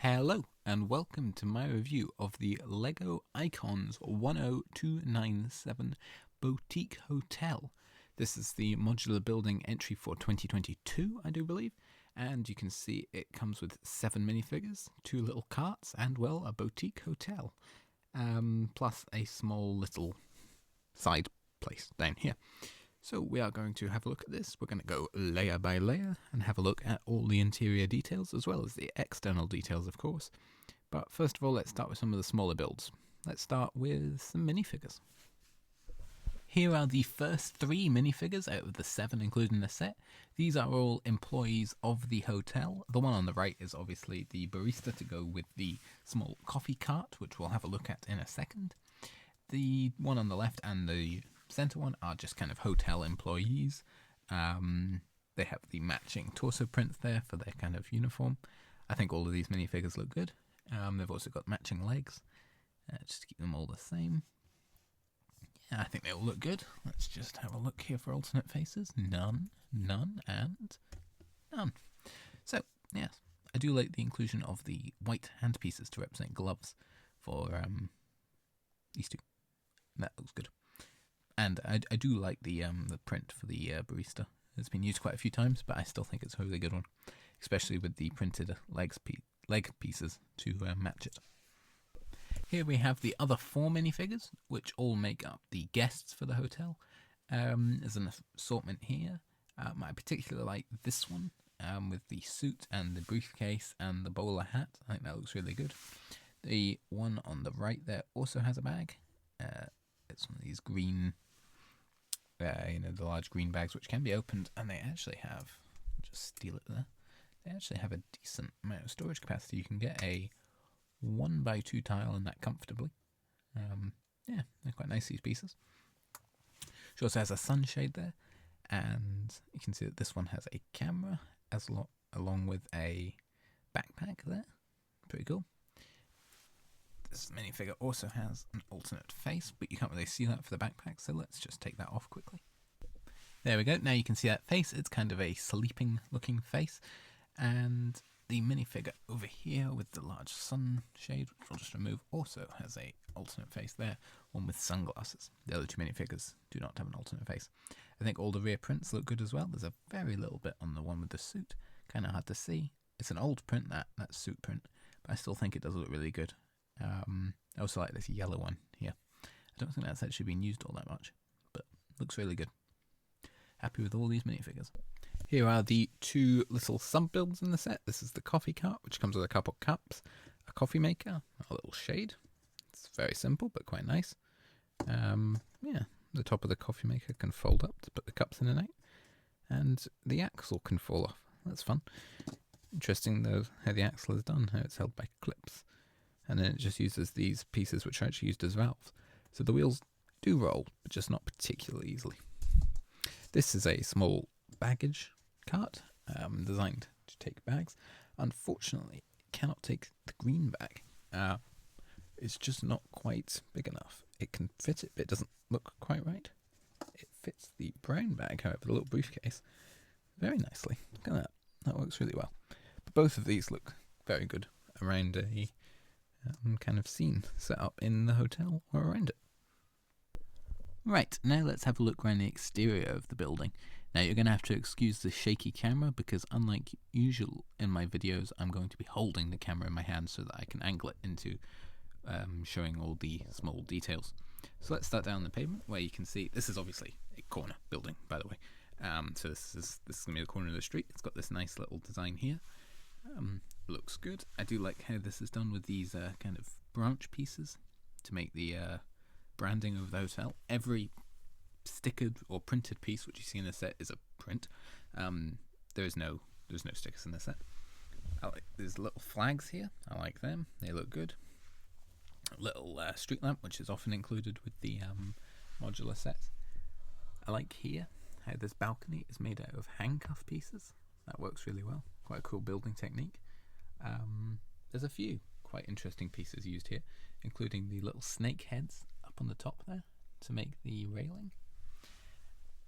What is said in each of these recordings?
Hello and welcome to my review of the LEGO Icons 10297 Boutique Hotel. This is the modular building entry for 2022, I do believe, and you can see it comes with 7 minifigures, 2 little carts, and, well, a boutique hotel, plus a small little side place down here. So we are going to have a look at this. We're going to go layer by layer and have a look at all the interior details as well as the external details, of course. But first of all, let's start with some of the smaller builds. Let's start with some minifigures. Here are the first 3 minifigures out of the 7 including the set. These are all employees of the hotel. The one on the right is obviously the barista to go with the small coffee cart, which we'll have a look at in a second. The one on the left and the center one are just kind of hotel employees. They have the matching torso prints there for their kind of uniform. I think all of these minifigures look good. They've also got matching legs, just to keep them all the same. Yeah, I think they all look good. Let's just have a look here for alternate faces. None, none, and none. So, yes, I do like the inclusion of the white handpieces to represent gloves for these two. That looks good. And I do like the print for the barista. It's been used quite a few times, but I still think it's a really good one, especially with the printed leg pieces to match it. Here we have the other 4 minifigures, which all make up the guests for the hotel. There's an assortment here. I particularly like this one with the suit and the briefcase and the bowler hat. I think that looks really good. The one on the right there also has a bag. It's one of these green, the large green bags which can be opened, and they actually have, just steal it there, they actually have a decent amount of storage capacity. You can get a 1x2 tile in that comfortably. Yeah, they're quite nice, these pieces. She also has a sunshade there, and you can see that this one has a camera along with a backpack there. Pretty cool. This minifigure also has an alternate face, but you can't really see that for the backpack, so let's just take that off quickly. There we go, now you can see that face. It's kind of a sleeping looking face, and the minifigure over here with the large sunshade, which we'll just remove, also has a alternate face there, one with sunglasses. The other 2 minifigures do not have an alternate face. I think all the rear prints look good as well. There's a very little bit on the one with the suit, kind of hard to see. It's an old print, that suit print, but I still think it does look really good. I also like this yellow one here. I don't think that's actually been used all that much, but looks really good. Happy with all these minifigures. Here are the 2 little sub-builds in the set. This is the coffee cart, which comes with a couple cups, a coffee maker, a little shade. It's very simple, but quite nice. Yeah, the top of the coffee maker can fold up to put the cups in and out, and the axle can fall off. That's fun. Interesting, though, how the axle is done, how it's held by clips. And then it just uses these pieces which are actually used as valves. So the wheels do roll, but just not particularly easily. This is a small baggage cart designed to take bags. Unfortunately, it cannot take the green bag. It's just not quite big enough. It can fit it, but it doesn't look quite right. It fits the brown bag, however, the little briefcase, very nicely. Look at that. That works really well. But both of these look very good around a kind of scene set up in the hotel or around it. Right, now let's have a look around the exterior of the building. Now you're going to have to excuse the shaky camera because unlike usual in my videos, I'm going to be holding the camera in my hand so that I can angle it into showing all the small details. So let's start down the pavement where you can see, this is obviously a corner building, by the way. So this is going to be the corner of the street. It's got this nice little design here. Looks good. I do like how this is done with these kind of branch pieces to make the branding of the hotel. Every stickered or printed piece which you see in the set is a print. There's no stickers in the set. There's little flags here. I like them. They look good. A little street lamp, which is often included with the modular sets. I like here how this balcony is made out of handcuff pieces. That works really well. Quite a cool building technique. There's a few quite interesting pieces used here, including the little snake heads up on the top there to make the railing,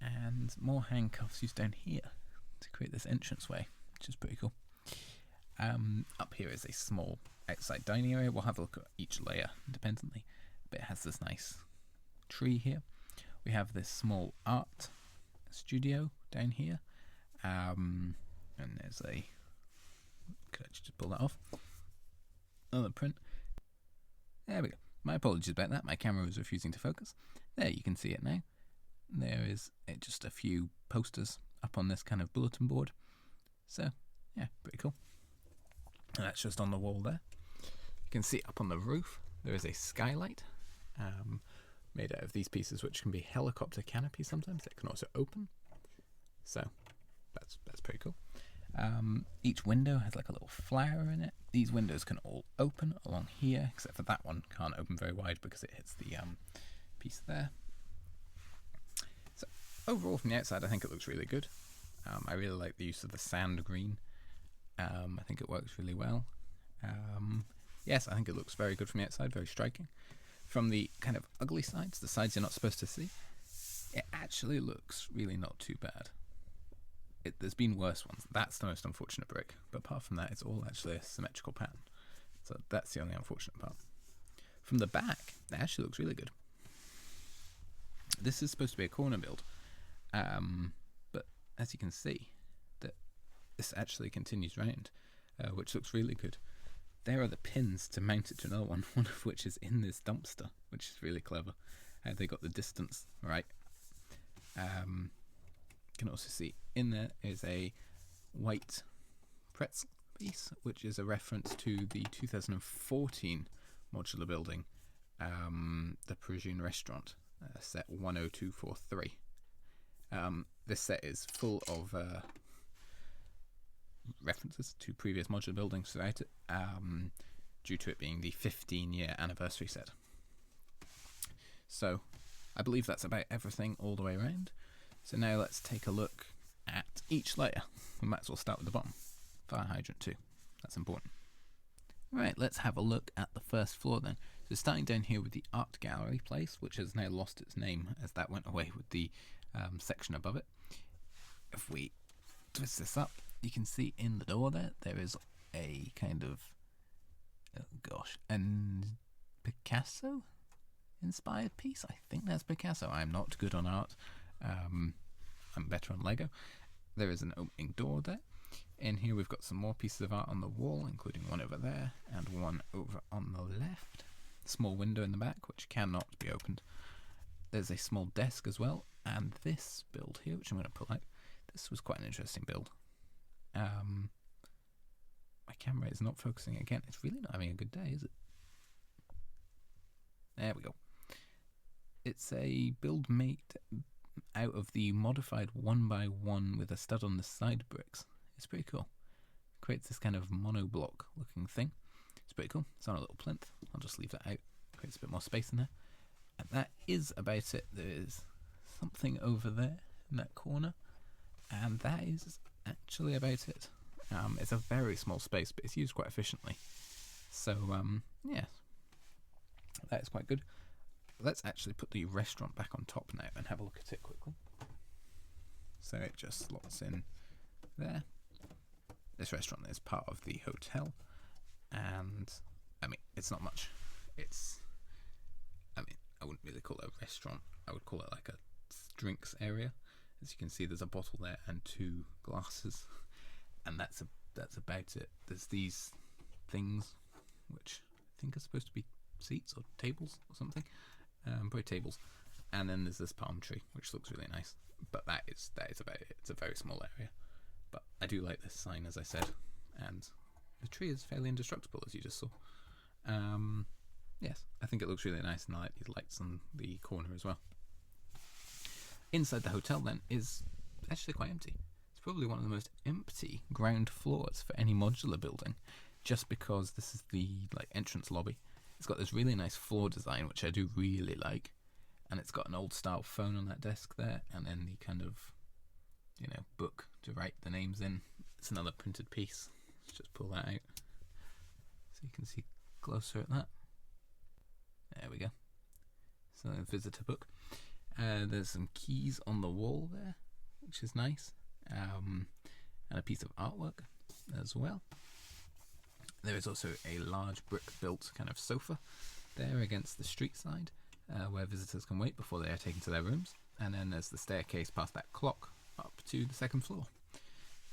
and more handcuffs used down here to create this entranceway, which is pretty cool. Up here is a small outside dining area. We'll have a look at each layer independently, but it has this nice tree here. We have this small art studio down here, and there's a, could I just pull that off? Another print. There we go. My apologies about that. My camera was refusing to focus. There, you can see it now. There is just a few posters up on this kind of bulletin board. So, yeah, pretty cool. And that's just on the wall there. You can see up on the roof, there is a skylight made out of these pieces, which can be helicopter canopy sometimes. It can also open. So, that's pretty cool. Each window has like a little flower in it. These windows can all open along here, except for that one can't open very wide because it hits the piece there. So overall from the outside I think it looks really good. I really like the use of the sand green. I think it works really well. Yes, I think it looks very good from the outside, very striking. From the kind of ugly sides, the sides you're not supposed to see, it actually looks really not too bad. There's been worse ones. That's the most unfortunate brick. But apart from that, it's all actually a symmetrical pattern. So that's the only unfortunate part. From the back, it actually looks really good. This is supposed to be a corner build. But as you can see, that this actually continues round, which looks really good. There are the pins to mount it to another one of which is in this dumpster, which is really clever. They got the distance right. You can also see in there is a white pretzel piece, which is a reference to the 2014 modular building, the Parisian restaurant, set 10243. This set is full of references to previous modular buildings throughout it, due to it being the 15-year anniversary set. So I believe that's about everything all the way around. So now let's take a look at each layer. We might as well start with the bottom. Fire hydrant too. That's important. Right, let's have a look at the first floor then. So starting down here with the art gallery place, which has now lost its name as that went away with the section above it. If we twist this up, you can see in the door there is a kind of, oh gosh, and Picasso inspired piece. I think that's Picasso. I'm not good on art. I'm better on Lego. There is an opening door there. In here we've got some more pieces of art on the wall, including one over there and one over on the left. Small window in the back which cannot be opened. There's a small desk as well, and this build here, which I'm going to pull out. This was quite an interesting build. My camera is not focusing again. It's really not having a good day, is it? There we go. It's a build made out of the modified 1x1 with a stud on the side bricks. It's pretty cool. Creates this kind of monoblock looking thing. It's pretty cool. It's on a little plinth. I'll just leave that out. Creates a bit more space in there. And that is about it. There is something over there in that corner. And that is actually about it. It's a very small space, but it's used quite efficiently. So, yeah. That is quite good. Let's actually put the restaurant back on top now and have a look at it quickly. So it just slots in there. This restaurant is part of the hotel, and I mean, it's not much. I wouldn't really call it a restaurant. I would call it like a drinks area. As you can see, there's a bottle there and 2 glasses, and that's about it. There's these things which I think are supposed to be seats or tables or something. Probably tables, and then there's this palm tree which looks really nice, but that is about it. It's a very small area, but I do like this sign, as I said, and the tree is fairly indestructible, as you just saw. Yes, I think it looks really nice, and I like these lights on the corner as well. Inside the hotel then is actually quite empty. It's probably one of the most empty ground floors for any modular building, just because this is the entrance lobby. It's got this really nice floor design, which I do really like, and it's got an old style phone on that desk there, and then the kind of, book to write the names in. It's another printed piece. Let's just pull that out so you can see closer at that. There we go. So a visitor book. There's some keys on the wall there, which is nice, and a piece of artwork as well. There is also a large brick-built kind of sofa there against the street side, where visitors can wait before they are taken to their rooms. And then there's the staircase past that clock up to the second floor.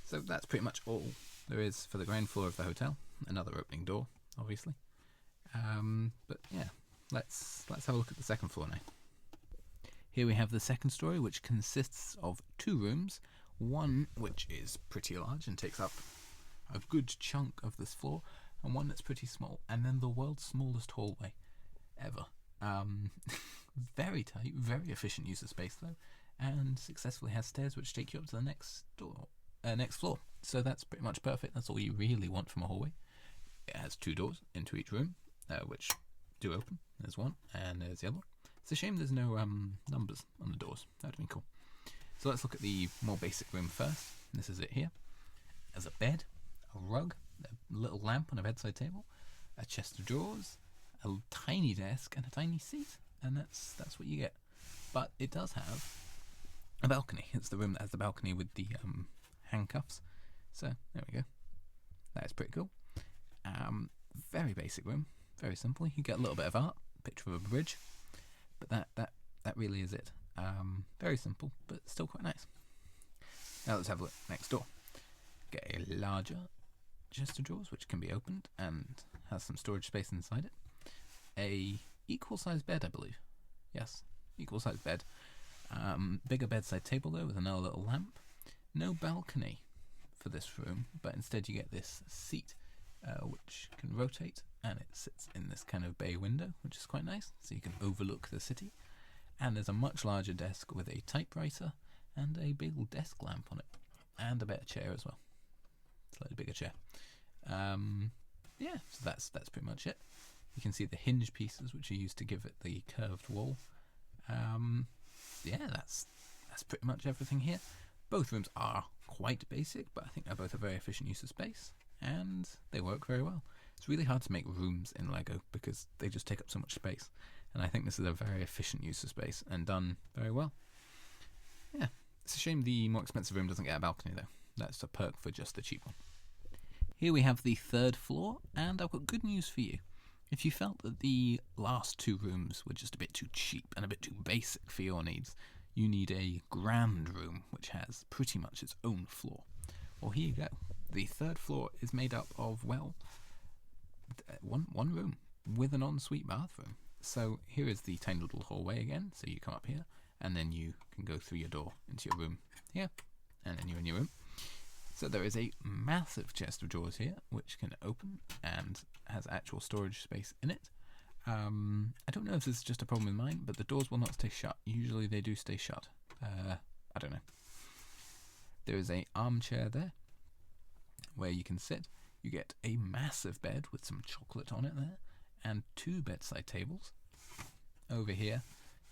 So that's pretty much all there is for the ground floor of the hotel. Another opening door, obviously. But yeah, let's have a look at the second floor now. Here we have the second story, which consists of 2 rooms. One which is pretty large and takes up a good chunk of this floor, and one that's pretty small, and then the world's smallest hallway ever. Very tight, very efficient use of space though, and successfully has stairs which take you up to the next floor. So that's pretty much perfect. That's all you really want from a hallway. It has 2 doors into each room, which do open. There's one, and there's the other one. It's a shame there's no numbers on the doors. That'd be cool. So let's look at the more basic room first. This is it here. There's a bed, a rug, a little lamp on a bedside table, a chest of drawers, a tiny desk, and a tiny seat. And that's what you get. But it does have a balcony. It's the room that has the balcony with the handcuffs. So there we go. That is pretty cool. Very basic room. Very simple. You get a little bit of art, picture of a bridge. But that really is it. Very simple, but still quite nice. Now let's have a look next door. Get a larger chest of drawers, which can be opened and has some storage space inside it. A equal sized bed, I believe. Yes, equal sized bed. Bigger bedside table though, with another little lamp. No balcony for this room, but instead you get this seat, which can rotate, and it sits in this kind of bay window, which is quite nice, so you can overlook the city. And there's a much larger desk with a typewriter and a big desk lamp on it, and a better chair as well, slightly bigger chair. Yeah, so that's pretty much it. You can see the hinge pieces which are used to give it the curved wall. Yeah, that's pretty much everything here. Both rooms are quite basic, but I think they're both a very efficient use of space, and they work very well. It's really hard to make rooms in Lego because they just take up so much space, and I think this is a very efficient use of space and done very well. Yeah, it's a shame the more expensive room doesn't get a balcony though. That's a perk for just the cheap one. Here we have the third floor, and I've got good news for you. If you felt that the last 2 rooms were just a bit too cheap and a bit too basic for your needs, you need a grand room which has pretty much its own floor. Well, here you go. The third floor is made up of, well, one room with an ensuite bathroom. So here is the tiny little hallway again. So you come up here, and then you can go through your door into your room here, and then you're in your room. So there is a massive chest of drawers here, which can open and has actual storage space in it. I don't know if this is just a problem with mine, but the doors will not stay shut. Usually they do stay shut. I don't know. There is a armchair there where you can sit. You get a massive bed with some chocolate on it there, and 2 bedside tables. Over here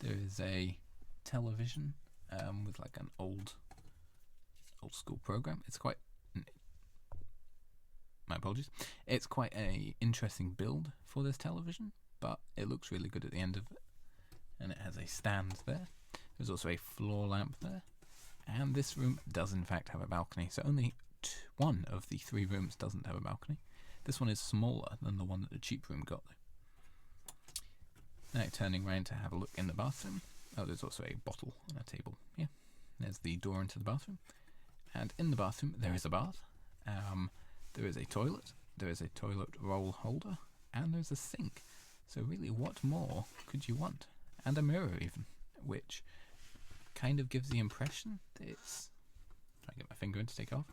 there is a television with like an old school program. It's quite, my apologies, it's quite a interesting build for this television, but it looks really good at the end of it, and it has a stand there. There's also a floor lamp there, and this room does in fact have a balcony, so only one of the 3 rooms doesn't have a balcony. This one is smaller than the one that the cheap room got though. Now turning around to have a look in the bathroom. Oh, there's also a bottle on a table here. There's the door into the bathroom. And in the bathroom there is a bath, there is a toilet, there is a toilet roll holder, and there's a sink. So really, what more could you want? And a mirror even, which kind of gives the impression that it's, try to get my finger in to take it off,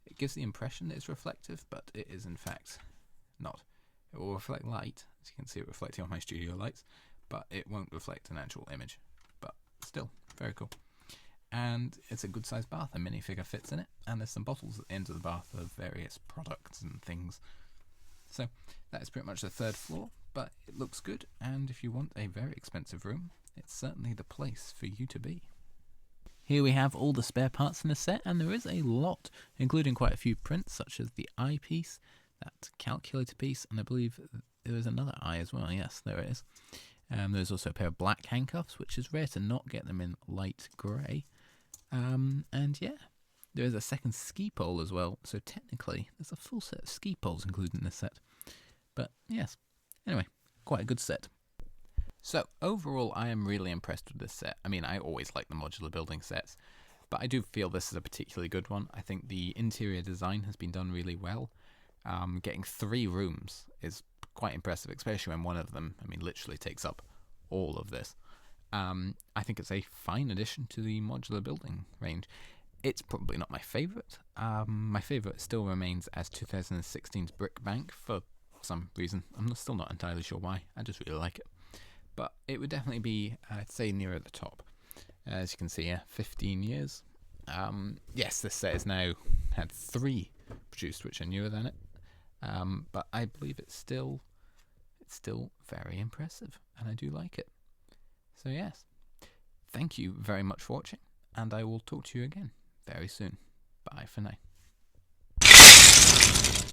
it gives the impression that it's reflective, but it is in fact not. It will reflect light, as you can see it reflecting on my studio lights, but it won't reflect an actual image. But still, very cool. And it's a good sized bath, a minifigure fits in it, and there's some bottles at the end of the bath of various products and things. So that is pretty much the third floor, but it looks good, and if you want a very expensive room, it's certainly the place for you to be. Here we have all the spare parts in the set, and there is a lot, including quite a few prints, such as the eyepiece, that calculator piece, and I believe there is another eye as well. Yes, there it is. There's also a pair of black handcuffs, which is rare to not get them in light grey. And yeah, There is a second ski pole as well, so technically there's a full set of ski poles included in this set. But yes, anyway, quite a good set. So overall, I am really impressed with this set. I mean, I always like the modular building sets, but I do feel this is a particularly good one. I think the interior design has been done really well. Getting 3 rooms is quite impressive, especially when one of them, I mean, literally takes up all of this. I think it's a fine addition to the modular building range. It's probably not my favourite. My favourite still remains as 2016's Brick Bank for some reason. I'm still not entirely sure why. I just really like it. But it would definitely be, I'd say, nearer the top. As you can see here, 15 years. Yes, this set has now had 3 produced, which are newer than it. But I believe it's still very impressive, and I do like it. So yes, thank you very much for watching, and I will talk to you again very soon. Bye for now.